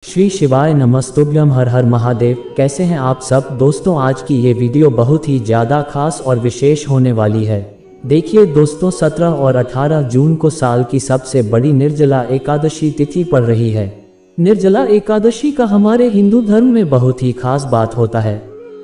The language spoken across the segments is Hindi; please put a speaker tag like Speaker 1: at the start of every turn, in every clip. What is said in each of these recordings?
Speaker 1: श्री शिवाय नमस्तुभ्यम। हर हर महादेव। कैसे हैं आप सब दोस्तों? आज की ये वीडियो बहुत ही ज़्यादा खास और विशेष होने वाली है। देखिए दोस्तों, 17 और 18 जून को साल की सबसे बड़ी निर्जला एकादशी तिथि पड़ रही है। निर्जला एकादशी का हमारे हिंदू धर्म में बहुत ही खास बात होता है।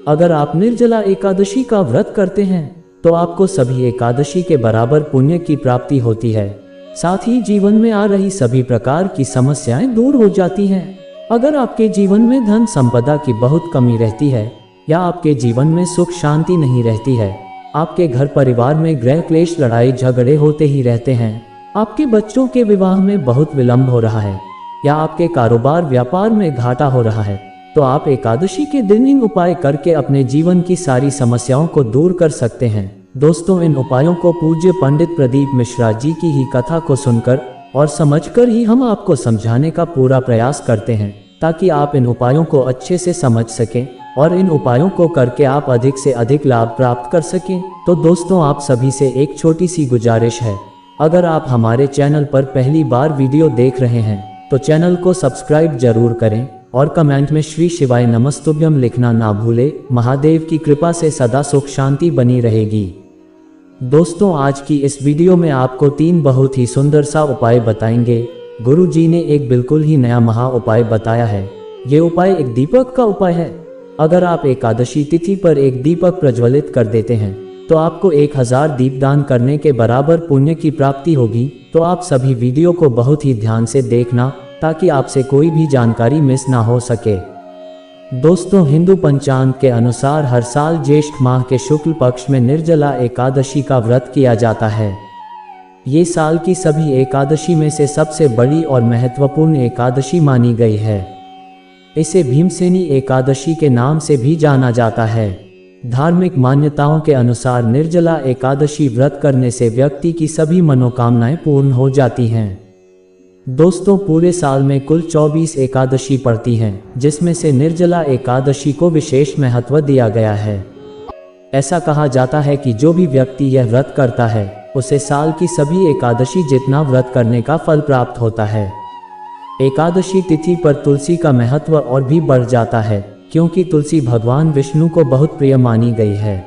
Speaker 1: अगर आप निर्जला एकादशी का व्रत करते हैं तो आपको सभी एकादशी के बराबर पुण्य की प्राप्ति होती है। साथ ही जीवन में आ रही सभी प्रकार की समस्याएं दूर हो जाती हैं। अगर आपके जीवन में धन संपदा की बहुत कमी रहती है या आपके जीवन में सुख शांति नहीं रहती है, आपके घर परिवार में गृह क्लेश लड़ाई झगड़े होते ही रहते हैं, आपके बच्चों के विवाह में बहुत विलंब हो रहा है या आपके कारोबार व्यापार में घाटा हो रहा है, तो आप एकादशी के दिन इन उपाय करके अपने जीवन की सारी समस्याओं को दूर कर सकते हैं। दोस्तों, इन उपायों को पूज्य पंडित प्रदीप मिश्रा जी की ही कथा को सुनकर और समझकर ही हम आपको समझाने का पूरा प्रयास करते हैं, ताकि आप इन उपायों को अच्छे से समझ सकें और इन उपायों को करके आप अधिक से अधिक लाभ प्राप्त कर सकें। तो दोस्तों, आप सभी से एक छोटी सी गुजारिश है, अगर आप हमारे चैनल पर पहली बार वीडियो देख रहे हैं तो चैनल को सब्सक्राइब जरूर करें और कमेंट में श्री शिवाय नमस्तुभ्यम लिखना ना भूले। महादेव की कृपा से सदा सुख शांति बनी रहेगी। दोस्तों, आज की इस वीडियो में आपको 3 बहुत ही सुंदर सा उपाय बताएंगे। गुरु जी ने एक बिल्कुल ही नया महा उपाय बताया है। ये उपाय एक दीपक का उपाय है। अगर आप एकादशी तिथि पर एक दीपक प्रज्वलित कर देते हैं तो आपको 1000 दीपदान करने के बराबर पुण्य की प्राप्ति होगी। तो आप सभी वीडियो को बहुत ही ध्यान से देखना, ताकि आपसे कोई भी जानकारी मिस ना हो सके। दोस्तों, हिंदू पंचांग के अनुसार हर साल ज्येष्ठ माह के शुक्ल पक्ष में निर्जला एकादशी का व्रत किया जाता है। ये साल की सभी एकादशी में से सबसे बड़ी और महत्वपूर्ण एकादशी मानी गई है। इसे भीमसेनी एकादशी के नाम से भी जाना जाता है। धार्मिक मान्यताओं के अनुसार निर्जला एकादशी व्रत करने से व्यक्ति की सभी मनोकामनाएं पूर्ण हो जाती हैं। दोस्तों, पूरे साल में कुल 24 एकादशी पड़ती हैं, जिसमें से निर्जला एकादशी को विशेष महत्व दिया गया है। ऐसा कहा जाता है कि जो भी व्यक्ति यह व्रत करता है उसे साल की सभी एकादशी जितना व्रत करने का फल प्राप्त होता है। एकादशी तिथि पर तुलसी का महत्व और भी बढ़ जाता है, क्योंकि तुलसी भगवान विष्णु को बहुत प्रिय मानी गई है।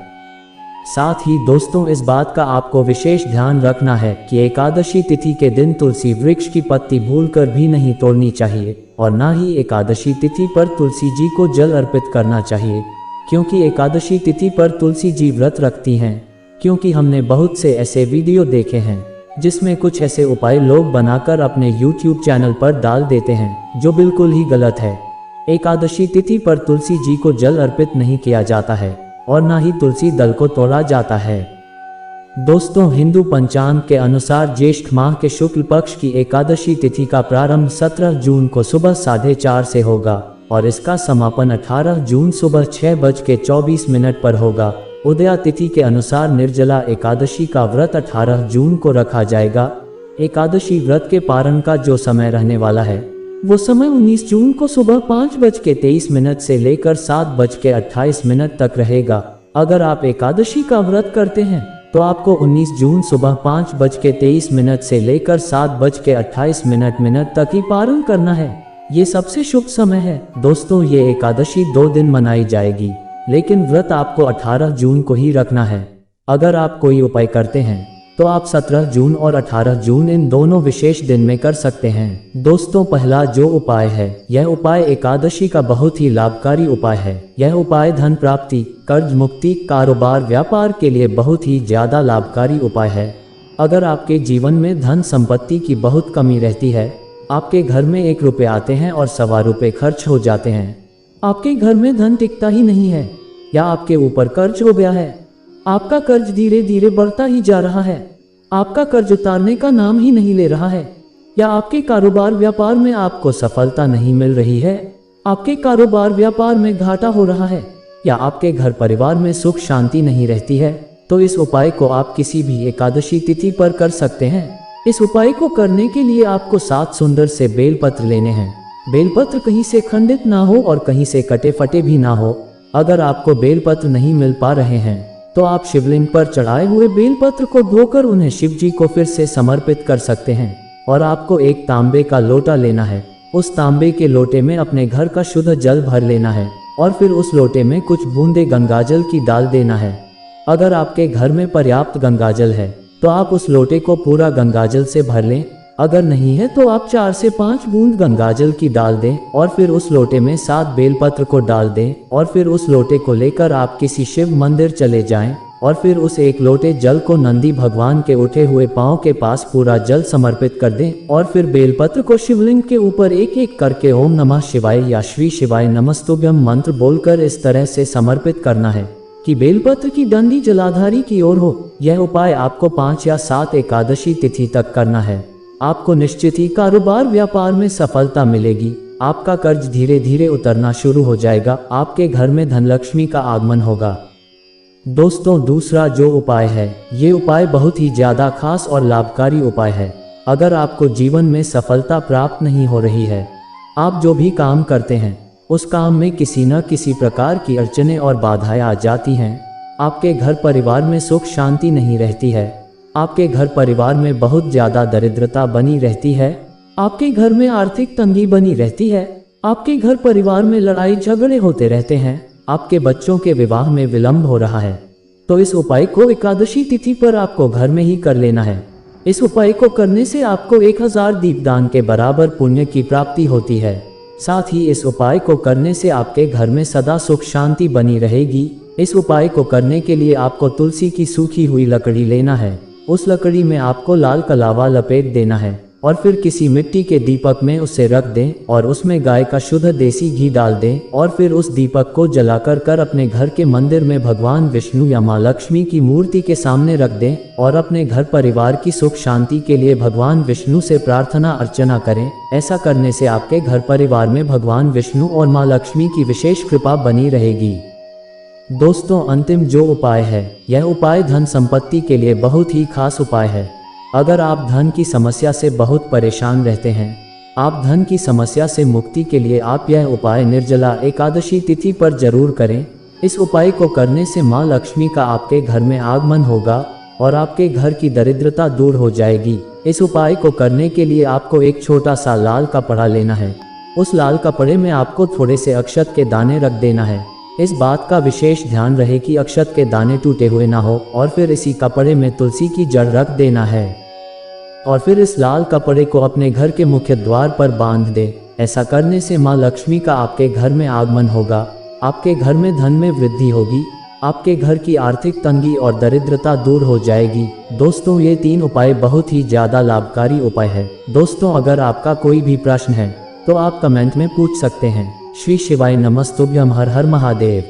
Speaker 1: साथ ही दोस्तों, इस बात का आपको विशेष ध्यान रखना है कि एकादशी तिथि के दिन तुलसी वृक्ष की पत्ती भूलकर भी नहीं तोड़नी चाहिए और ना ही एकादशी तिथि पर तुलसी जी को जल अर्पित करना चाहिए, क्योंकि एकादशी तिथि पर तुलसी जी व्रत रखती हैं। क्योंकि हमने बहुत से ऐसे वीडियो देखे हैं जिसमें कुछ ऐसे उपाय लोग बनाकर अपने YouTube चैनल पर डाल देते हैं, जो बिल्कुल ही गलत है। एकादशी तिथि पर तुलसी जी को जल अर्पित नहीं किया जाता है और ना ही तुलसी दल को तोड़ा जाता है। दोस्तों, हिंदू पंचांग के अनुसार ज्येष्ठ माह के शुक्ल पक्ष की एकादशी तिथि का प्रारंभ 17 जून को सुबह 4:30 से होगा और इसका समापन 18 जून सुबह 6:24 पर होगा। उदया तिथि के अनुसार निर्जला एकादशी का व्रत 18 जून को रखा जाएगा। एकादशी व्रत के पारण का जो समय रहने वाला है वो समय 19 जून को सुबह 5:23 से लेकर 7:28 तक रहेगा। अगर आप एकादशी का व्रत करते हैं तो आपको 19 जून सुबह 5:23 से लेकर 7:28 तक ही पारण करना है। ये सबसे शुभ समय है। दोस्तों, ये एकादशी 2 दिन मनाई जाएगी, लेकिन व्रत आपको 18 जून को ही रखना है। अगर आप कोई उपाय करते हैं तो आप 17 जून और 18 जून इन दोनों विशेष दिन में कर सकते हैं। दोस्तों, पहला जो उपाय है, यह उपाय एकादशी का बहुत ही लाभकारी उपाय है। यह उपाय धन प्राप्ति, कर्ज मुक्ति, कारोबार व्यापार के लिए बहुत ही ज़्यादा लाभकारी उपाय है। अगर आपके जीवन में धन संपत्ति की बहुत कमी रहती है, आपके घर में 1 रुपये आते हैं और 1.25 रुपये खर्च हो जाते हैं, आपके घर में धन टिकता ही नहीं है, या आपके ऊपर कर्ज हो गया है, आपका कर्ज धीरे धीरे बढ़ता ही जा रहा है, आपका कर्ज उतारने का नाम ही नहीं ले रहा है, या आपके कारोबार व्यापार में आपको सफलता नहीं मिल रही है, आपके कारोबार व्यापार में घाटा हो रहा है, या आपके घर परिवार में सुख शांति नहीं रहती है, तो इस उपाय को आप किसी भी एकादशी तिथि पर कर सकते हैं। इस उपाय को करने के लिए आपको 7 सुंदर से बेलपत्र लेने हैं। बेलपत्र कहीं से खंडित ना हो और कहीं से कटे फटे भी ना हो। अगर आपको बेलपत्र नहीं मिल पा रहे हैं तो आप शिवलिंग पर चढ़ाए हुए बेलपत्र को धोकर उन्हें शिव जी को फिर से समर्पित कर सकते हैं। और आपको एक तांबे का लोटा लेना है उस तांबे के लोटे में अपने घर का शुद्ध जल भर लेना है और फिर उस लोटे में कुछ बूंदे गंगाजल की डाल देना है। अगर आपके घर में पर्याप्त गंगाजल है तो आप उस लोटे को पूरा गंगाजल से भर लें। अगर नहीं है तो आप 4 से 5 बूंद गंगाजल की डाल दें और फिर उस लोटे में 7 बेलपत्र को डाल दें और फिर उस लोटे को लेकर आप किसी शिव मंदिर चले जाएं और फिर उस एक लोटे जल को नंदी भगवान के उठे हुए पांव के पास पूरा जल समर्पित कर दें और फिर बेलपत्र को शिवलिंग के ऊपर एक एक करके ओम नमः शिवाय या श्री शिवाय नमस्तुभ्यम मंत्र बोलकर इस तरह से समर्पित करना है कि बेलपत्र की डंडी जलाधारी की ओर हो। यह उपाय आपको 5 या 7 एकादशी तिथि तक करना है। आपको निश्चित ही कारोबार व्यापार में सफलता मिलेगी। आपका कर्ज धीरे धीरे उतरना शुरू हो जाएगा। आपके घर में धनलक्ष्मी का आगमन होगा। दोस्तों, दूसरा जो उपाय है, ये उपाय बहुत ही ज्यादा खास और लाभकारी उपाय है। अगर आपको जीवन में सफलता प्राप्त नहीं हो रही है, आप जो भी काम करते हैं उस काम में किसी न किसी प्रकार की अड़चनें और बाधाएं आ जाती हैं। आपके घर परिवार में सुख शांति नहीं रहती है। आपके घर परिवार में बहुत ज्यादा दरिद्रता बनी रहती है। आपके घर में आर्थिक तंगी बनी रहती है। आपके घर परिवार में लड़ाई झगड़े होते रहते हैं। आपके बच्चों के विवाह में विलंब हो रहा है। तो इस उपाय को एकादशी तिथि पर आपको घर में ही कर लेना है। इस उपाय को करने से आपको 1000 दीपदान के बराबर पुण्य की प्राप्ति होती है। साथ ही इस उपाय को करने से आपके घर में सदा सुख शांति बनी रहेगी। इस उपाय को करने के लिए आपको तुलसी की सूखी हुई लकड़ी लेना है। उस लकड़ी में आपको लाल कलावा लपेट देना है और फिर किसी मिट्टी के दीपक में उसे रख दें और उसमें गाय का शुद्ध देसी घी डाल दें और फिर उस दीपक को जलाकर अपने घर के मंदिर में भगवान विष्णु या माँ लक्ष्मी की मूर्ति के सामने रख दें और अपने घर परिवार की सुख शांति के लिए भगवान विष्णु से प्रार्थना अर्चना करें। ऐसा करने से आपके घर परिवार में भगवान विष्णु और माँ लक्ष्मी की विशेष कृपा बनी रहेगी। दोस्तों, अंतिम जो उपाय है, यह उपाय धन संपत्ति के लिए बहुत ही खास उपाय है। अगर आप धन की समस्या से बहुत परेशान रहते हैं, आप धन की समस्या से मुक्ति के लिए आप यह उपाय निर्जला एकादशी तिथि पर जरूर करें। इस उपाय को करने से माँ लक्ष्मी का आपके घर में आगमन होगा और आपके घर की दरिद्रता दूर हो जाएगी। इस उपाय को करने के लिए आपको एक छोटा सा लाल कपड़ा लेना है। उस लाल कपड़े में आपको थोड़े से अक्षत के दाने रख देना है। इस बात का विशेष ध्यान रहे कि अक्षत के दाने टूटे हुए ना हो और फिर इसी कपड़े में तुलसी की जड़ रख देना है और फिर इस लाल कपड़े को अपने घर के मुख्य द्वार पर बांध दे। ऐसा करने से माँ लक्ष्मी का आपके घर में आगमन होगा। आपके घर में धन में वृद्धि होगी। आपके घर की आर्थिक तंगी और दरिद्रता दूर हो जाएगी। दोस्तों, ये 3 उपाय बहुत ही ज्यादा लाभकारी उपाय है। दोस्तों, अगर आपका कोई भी प्रश्न है तो आप कमेंट में पूछ सकते हैं। श्री शिवाय नमस्तुभ्यम। हर हर महादेव।